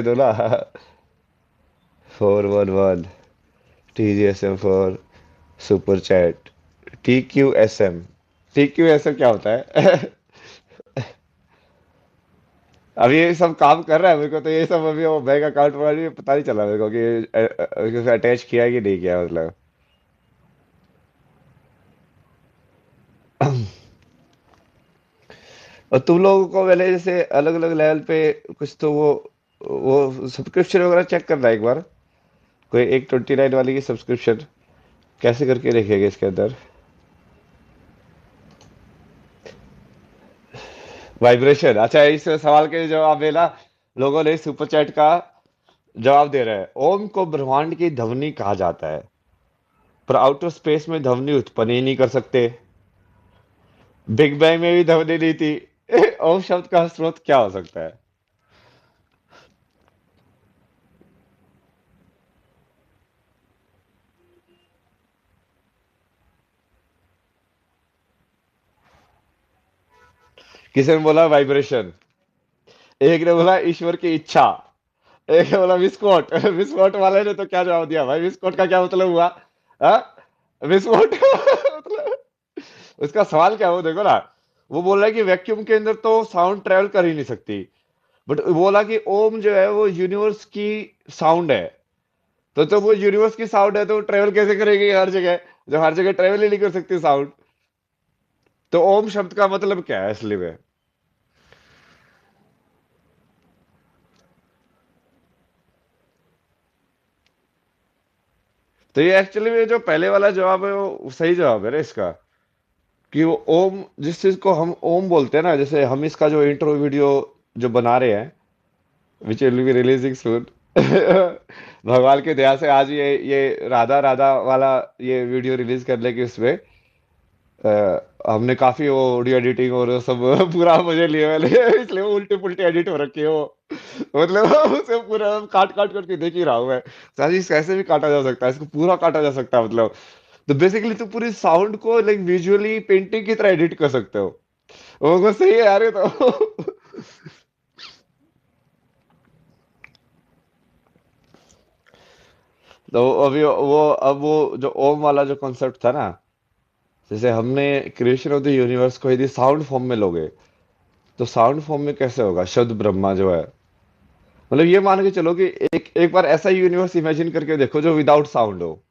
दो ना। 411 TGSM for super chat. TQSM। TQSM क्या होता है? अभी ये सब काम कर रहा है मेरे को, तो ये सब अभी वो बैंक अकाउंट वाली पता नहीं चला मेरे को कि अटैच किया है कि नहीं किया, मतलब। और तुम लोगों को मैंने जैसे अलग अलग लेवल पे कुछ तो वो सब्सक्रिप्शन वगैरह चेक करना है एक बार। कोई एक 29 वाली की सब्सक्रिप्शन कैसे करके देखेगा इसके अंदर? वाइब्रेशन, अच्छा इस सवाल के जवाब में ना लोगों ने सुपर चैट का जवाब दे रहे हैं। ओम को ब्रह्मांड की ध्वनि कहा जाता है, पर आउटर स्पेस में ध्वनि उत्पन्न ही नहीं कर सकते। बिग बैंग में भी ध्वनि नहीं थी। ओम शब्द का स्रोत क्या हो सकता है? किसी ने बोला वाइब्रेशन, एक ने बोला ईश्वर की इच्छा, एक ने बोला विस्फोट। विस्फोट वाले ने तो क्या जवाब दिया भाई? विस्फोट का क्या मतलब हुआ? हाँ? विस्फोट मतलब उसका सवाल क्या है वो देखो ना। वो बोल रहा है कि वैक्यूम के अंदर तो साउंड ट्रेवल कर ही नहीं सकती, बट बोला कि ओम जो है वो यूनिवर्स की साउंड है। तो वो यूनिवर्स की साउंड है, तो वो ट्रेवल कैसे करेगी हर जगह, जब हर जगह ट्रेवल ही नहीं कर सकती साउंड? तो ओम शब्द का मतलब क्या है असली में? तो ये एक्चुअली में जो पहले वाला जवाब है वो सही जवाब है ना इसका। कि वो ओम, जिस चीज को हम ओम बोलते हैं ना, जैसे हम इसका जो इंट्रो वीडियो जो बना रहे हैं, विच विल बी रिलीजिंग सून। भगवान की दया से आज ये राधा राधा वाला ये वीडियो रिलीज करने की उसमें हमने काफी वो ऑडियो एडिटिंग और वो सब पूरा मजे लिए मैंने। इसलिए वो उल्टे पुल्टे एडिट हो रखे है वो। मतलब उसे पूरा काट काट करके देख ही रहा हूँ मैं। साथ ही कैसे भी काटा जा सकता है, इसको पूरा काटा जा सकता है मतलब। तो बेसिकली तो पूरी साउंड को लाइक विजुअली पेंटिंग की तरह एडिट कर सकते हो। वो सही है यार ये तो। तो अभी वो अब वो जो ओम वाला जो कॉन्सेप्ट था ना, जैसे हमने क्रिएशन ऑफ द यूनिवर्स को यदि साउंड फॉर्म में लोगे, तो साउंड फॉर्म में कैसे होगा? शब्द ब्रह्मा जो है, मतलब ये मान के चलो कि एक एक बार ऐसा यूनिवर्स इमेजिन करके देखो जो विदाउट साउंड हो।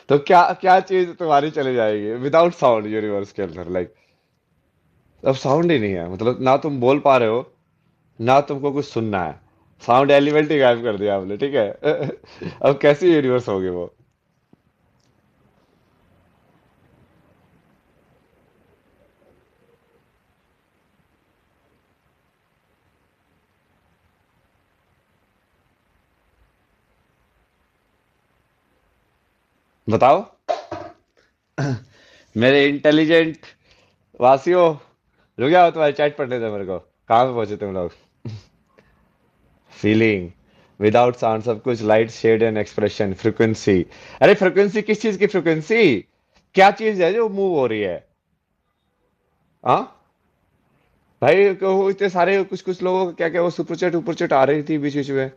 तो क्या क्या चीज तुम्हारी चली जाएगी विदाउट साउंड यूनिवर्स के अंदर? लाइक अब साउंड ही नहीं है, मतलब ना तुम बोल पा रहे हो, ना तुमको कुछ सुनना है। साउंड एलिमेंट ही गायब कर दिया आपने, ठीक है। अब कैसी यूनिवर्स होगी वो? बताओ मेरे इंटेलिजेंट वासियों। रुक जाओ, तुम्हारी चैट पढ़ने दो मेरे को। कहाँ पे पहुंचे तुम लोग? फीलिंग विदाउट साउंड सब कुछ, light shade and expression, frequency. अरे फ्रिक्वेंसी किस चीज की फ्रिक्वेंसी? क्या चीज है जो मूव हो रही है? हाँ भाई, वो इतने सारे कुछ कुछ लोगों को क्या क्या वो सुपर चैट ऊपर चैट आ रही थी बीच बीच में।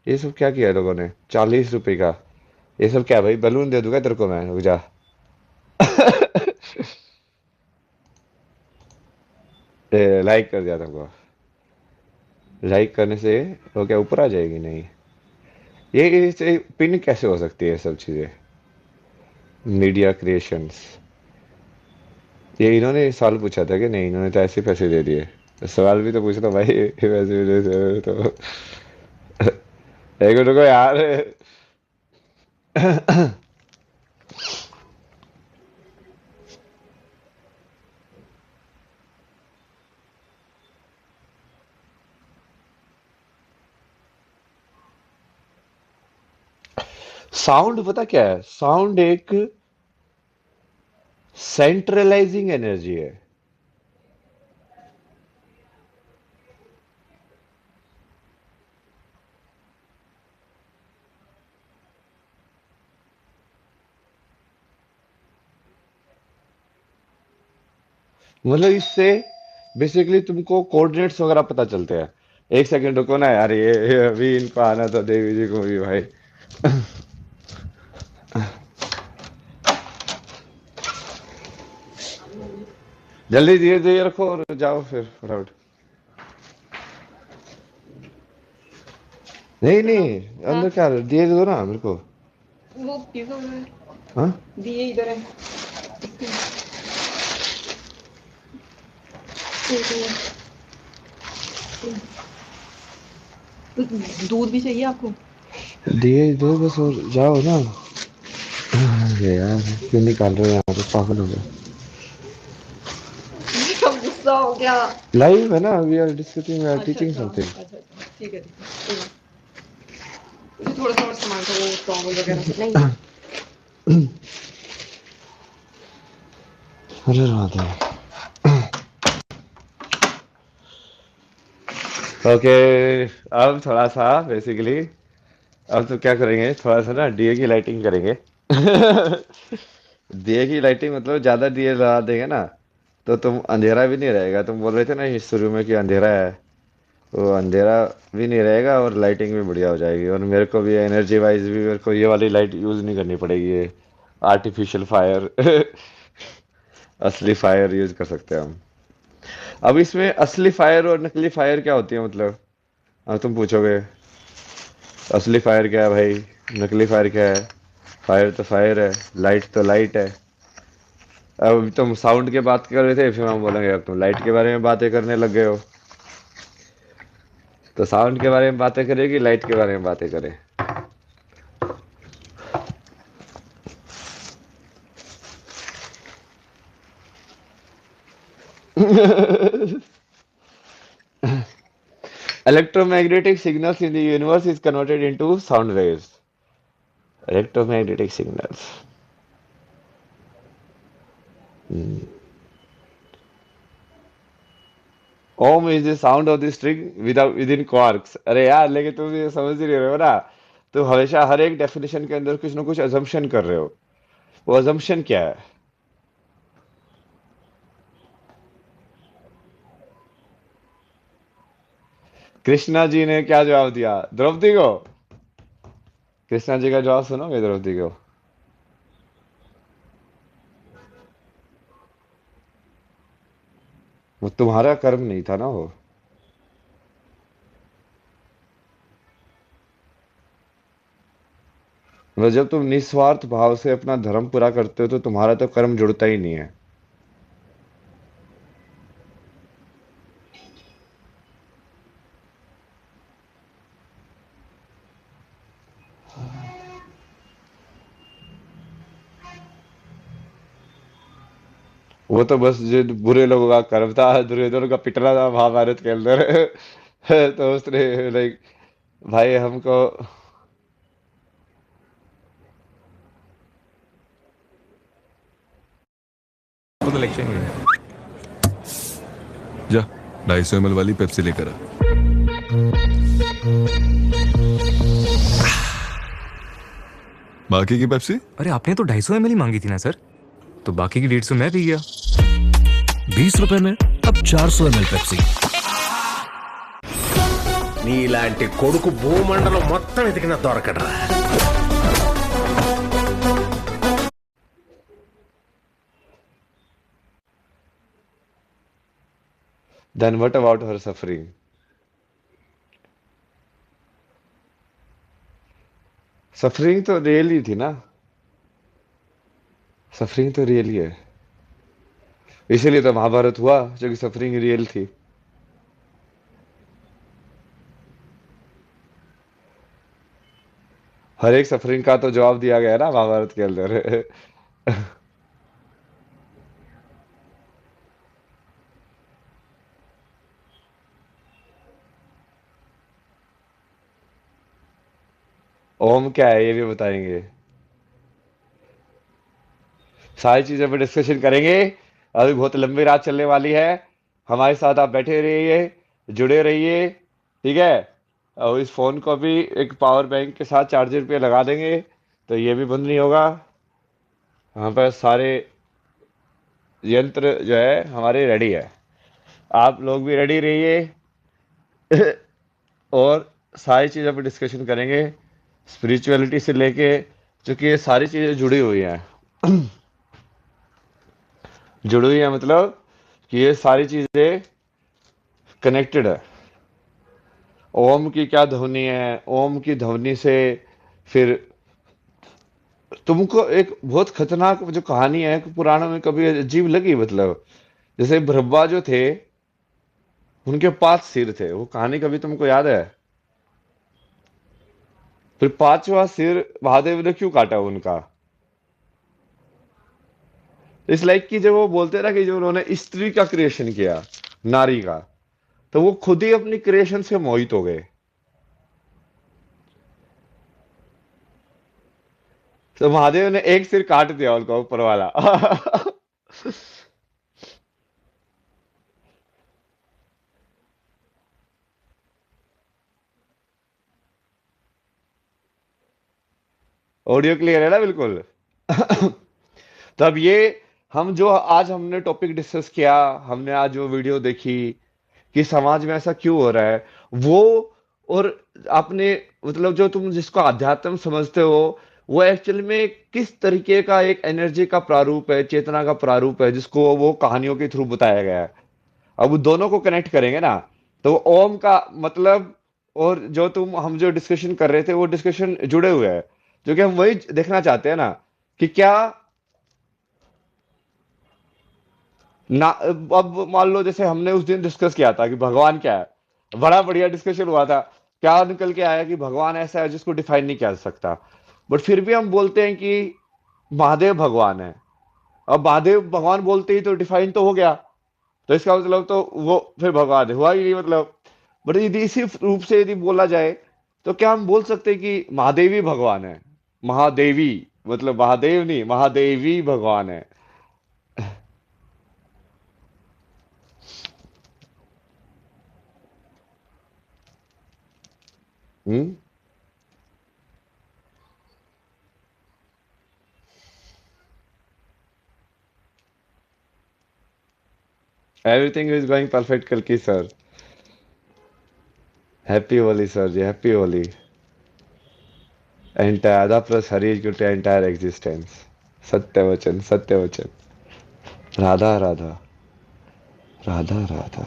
ये सब क्या किया लोगों ने? 40 रुपए का? ये सब क्या भाई? बलून दे दूंगा तेरे को मैं, रुक जा। लाइक कर दिया तुमको। लाइक करने से वो क्या ऊपर आ जाएगी? नहीं। ये पिन कैसे हो सकती है ये सब चीजें? Media creations. ये इन्होंने सवाल पूछा था कि नहीं? इन्होंने तो ऐसे पैसे दे दिए। तो सवाल भी तो पूछना भाई। वैसे भी तो एक मिनट रुको यार। साउंड पता क्या है? साउंड एक सेंट्रलाइजिंग एनर्जी है। मतलब इससे बेसिकली तुमको कोऑर्डिनेट्स वगैरह पता चलते हैं। एक सेकंड रुको ना यार, ये अभी इनको आना था देवी जी को भी भाई। जल्दी धीरे धीरे रखो और जाओ फिर फटाफट। नहीं नहीं, हाँ। अंदर क्या दिए दो ना मेरे को। वो ये तो हाँ। दिए इधर है। एक मिनट। दूध भी चाहिए आपको? दिए दो बस और जाओ ना। अरे यार, क्यों निकाल रहे हो यहाँ पे, पागल हो गया। सब गुस्सा हो गया। लाइव है ना, we are discussing, we are अच्छा टीचिंग अच्छा समथिंग। अच्छा अच्छा, ठीक है ठीक है। मुझे थोड़ा सा और सामान था, वो टॉवल वगैरह नहीं। अरे राधा। ओके, अब थोड़ा सा बेसिकली, अब तो क्या करेंगे, थोड़ा सा ना दिए की लाइटिंग करेंगे। दिए की लाइटिंग मतलब ज्यादा दिए लगा देंगे ना, तो तुम अंधेरा भी नहीं रहेगा। तुम बोल रहे थे ना इस शुरू में कि अंधेरा है, वो अंधेरा भी नहीं रहेगा और लाइटिंग भी बढ़िया हो जाएगी। और मेरे को भी एनर्जी वाइज भी मेरे को ये वाली लाइट यूज नहीं करनी पड़ेगी, ये आर्टिफिशियल फायर। असली फायर यूज कर सकते हैं हम। अब इसमें असली फायर और नकली फायर क्या होती है मतलब? अब तुम पूछोगे असली फायर क्या है भाई, नकली फायर क्या है? फायर तो फायर है, लाइट तो लाइट है। अब तुम साउंड के बात कर रहे थे, फिर हम बोलेंगे अब तुम लाइट के बारे में बातें करने लग गए हो। तो साउंड के बारे में बातें करें कि लाइट के बारे में बातें करें? Electromagnetic signals in the universe is converted into sound waves. Electromagnetic signals. Ohm is the sound of the string without within quarks. अरे यार, लेकिन तुम ये समझ ही नहीं रहे हो ना। तुम हमेशा हर एक डेफिनेशन के अंदर कुछ ना कुछ अजम्पशन कर रहे हो। वो अजम्पशन क्या है? कृष्णा जी ने क्या जवाब दिया द्रौपदी को? कृष्णा जी का जवाब सुनोगे द्रौपदी को? वो तुम्हारा कर्म नहीं था ना वो। मतलब जब तुम निस्वार्थ भाव से अपना धर्म पूरा करते हो तो तुम्हारा तो कर्म जुड़ता ही नहीं है। वो तो बस जो बुरे लोगों का कर्म था, दुर्योधन का पिटना था महाभारत के अंदर। तो उसने लाइक, भाई हमको। तो लेक्चर नहीं है। जा 250 ml वाली पेप्सी लेकर आ। बाकी की पेप्सी? अरे आपने तो 250 ml ही मांगी थी ना सर, तो बाकी की 150 मैं पी गया। 20 रुपए में अब 400 ml पेप्सी। నీలాంటి కొడుకు భూమండలం మొత్తం ఎతికినా దొరకడరా. Then what about her suffering? Suffering तो रियल ही थी ना। सफरिंग तो रियल ही है। इसीलिए तो महाभारत हुआ, जो कि सफरिंग रियल थी। हर एक सफरिंग का तो जवाब दिया गया है ना महाभारत के अंदर। ओम क्या है ये भी बताएंगे। सारी चीजों पर डिस्कशन करेंगे। अभी बहुत लंबी रात चलने वाली है। हमारे साथ आप बैठे रहिए, जुड़े रहिए, ठीक है। और इस फोन को भी एक पावर बैंक के साथ चार्जर पे लगा देंगे, तो ये भी बंद नहीं होगा। यहाँ पर सारे यंत्र जो है हमारे रेडी है। आप लोग भी रेडी रहिए। और सारी चीज़ों पर डिस्कशन करेंगे, स्पिरिचुअलिटी से लेके, क्योंकि ये सारी चीज़ें जुड़ी हुई हैं। जुड़ी हुई है मतलब कि ये सारी चीज़ें कनेक्टेड है। ओम की क्या ध्वनि है, ओम की ध्वनि से फिर तुमको एक बहुत खतरनाक जो कहानी है कि पुराणों में कभी अजीब लगी, मतलब जैसे ब्रह्मा जो थे उनके 5 सिर थे, वो कहानी कभी तुमको याद है? फिर 5वां सिर महादेव ने क्यों काटा उनका? इस लाइक कि जब वो बोलते ना कि जो उन्होंने स्त्री का क्रिएशन किया, नारी का, तो वो खुद ही अपनी क्रिएशन से मोहित हो गए। तो महादेव ने एक सिर काट दिया उनका, ऊपर वाला। ऑडियो क्लियर है ना बिल्कुल? तब ये हम जो आज हमने टॉपिक डिस्कस किया, हमने आज जो वीडियो देखी कि समाज में ऐसा क्यों हो रहा है, वो, और आपने मतलब जो तुम जिसको अध्यात्म समझते हो, वो एक्चुअल में किस तरीके का एक एनर्जी का प्रारूप है, चेतना का प्रारूप है, जिसको वो कहानियों के थ्रू बताया गया है। अब दोनों को कनेक्ट करेंगे ना, तो ओम का मतलब और जो तुम हम जो डिस्कशन कर रहे थे वो डिस्कशन जुड़े हुए हैं, जो कि हम वही देखना चाहते हैं ना, कि क्या ना। अब मान लो जैसे हमने उस दिन डिस्कस किया था कि भगवान क्या है, बड़ा बढ़िया डिस्कशन हुआ था, क्या निकल के आया कि भगवान ऐसा है जिसको डिफाइन नहीं किया जा सकता, बट फिर भी हम बोलते हैं कि महादेव भगवान है। अब महादेव भगवान बोलते ही तो डिफाइन तो हो गया, तो इसका मतलब तो वो फिर भगवान हुआ ही नहीं मतलब। बट यदि इसी रूप से यदि बोला जाए, तो क्या हम बोल सकते हैं कि महादेवी भगवान है? महादेवी मतलब महादेव नहीं, महादेवी भगवान है। हम्म। एवरीथिंग इज गोइंग परफेक्ट कल sir. Happy Holi sir ji, happy Holi. Entire the plus Hari is to entire existence. सत्य वचन, सत्य वचन। राधा राधा, राधा राधा।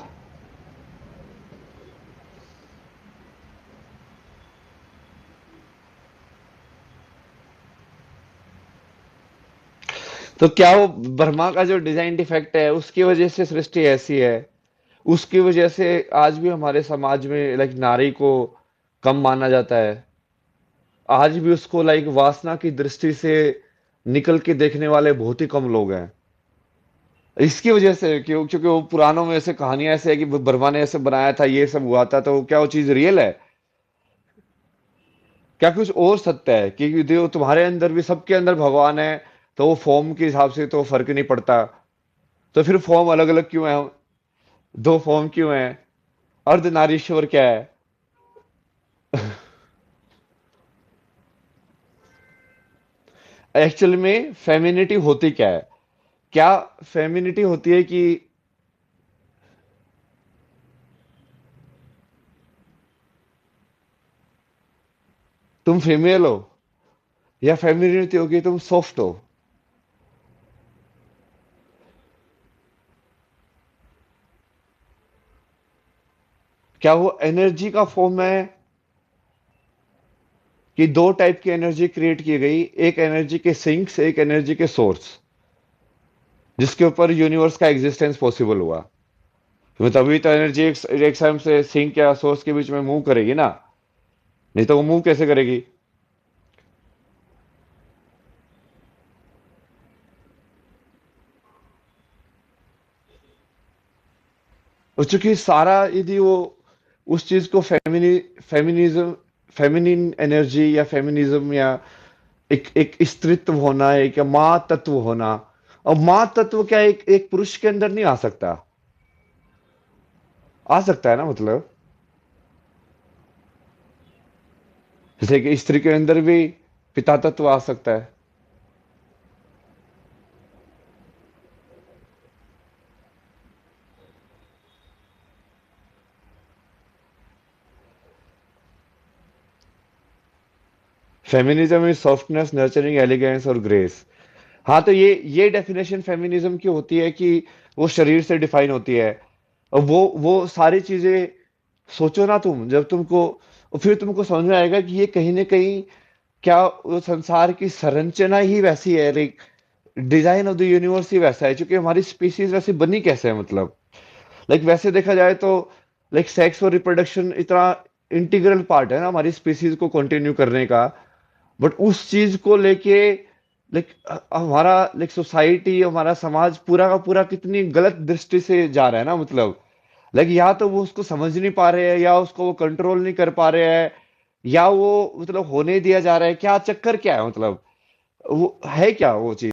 तो क्या वो ब्रह्मा का जो डिजाइन डिफेक्ट है उसकी वजह से सृष्टि ऐसी है? उसकी वजह से आज भी हमारे समाज में लाइक नारी को कम माना जाता है, आज भी उसको लाइक वासना की दृष्टि से निकल के देखने वाले बहुत ही कम लोग हैं। इसकी वजह से क्यों? क्योंकि वो पुराणों में ऐसे कहानियां ऐसे है कि ब्रह्मा ने ऐसे बनाया था, ये सब हुआ था, तो क्या वो चीज रियल है? क्या कुछ और सत्य है कि जो तुम्हारे अंदर भी, सबके अंदर भगवान है, तो वो फॉर्म के हिसाब से तो फर्क नहीं पड़ता, तो फिर फॉर्म अलग अलग क्यों है? दो फॉर्म क्यों है? अर्धनारीश्वर क्या है? एक्चुअल में फेमिनिटी होती क्या है? क्या फेमिनिटी होती है कि तुम फीमेल हो, या फेमिनिटी होगी तुम सॉफ्ट हो? क्या वो एनर्जी का फॉर्म है कि दो टाइप की एनर्जी क्रिएट की गई, एक एनर्जी के सिंक्स, एक एनर्जी के सोर्स, जिसके ऊपर यूनिवर्स का एग्जिस्टेंस पॉसिबल हुआ? तो तभी तो एनर्जी एक टाइम से सिंक या सोर्स के बीच में मूव करेगी ना, नहीं तो वो मूव कैसे करेगी? और चूंकि सारा यदि वो उस चीज को फेमिनिज्म, फेमिनिन एनर्जी या फेमिनिज्म या एक एक स्त्रीत्व होना है, एक माँ तत्व होना, और माँ तत्व क्या एक एक पुरुष के अंदर नहीं आ सकता? आ सकता है ना मतलब, जैसे कि स्त्री के अंदर भी पिता तत्व आ सकता है। Feminism is softness, nurturing, elegance और ग्रेस। हाँ, तो ये डेफिनेशन फेमिनिज्म की होती है कि वो शरीर से डिफाइन होती है। और वो सारी चीजें सोचो ना तुम, जब तुमको, और फिर तुमको समझ में आएगा कि ये कहीं ना कहीं क्या वो संसार की संरचना ही वैसी है, like design of the universe ही वैसा है, क्योंकि हमारी स्पीसीज वैसे बनी कैसे है, मतलब लाइक वैसे देखा जाए तो लाइक सेक्स और रिप्रोडक्शन इतना इंटीग्रल पार्ट है ना हमारी स्पीसीज को कंटिन्यू करने का। बट उस चीज को लेके लाइक हमारा लाइक सोसाइटी, हमारा समाज पूरा का पूरा कितनी गलत दृष्टि से जा रहा है ना, मतलब लाइक या तो वो उसको समझ नहीं पा रहे हैं, या उसको वो कंट्रोल नहीं कर पा रहे हैं, या वो मतलब होने दिया जा रहा है, क्या चक्कर क्या है, मतलब वो है क्या वो चीज।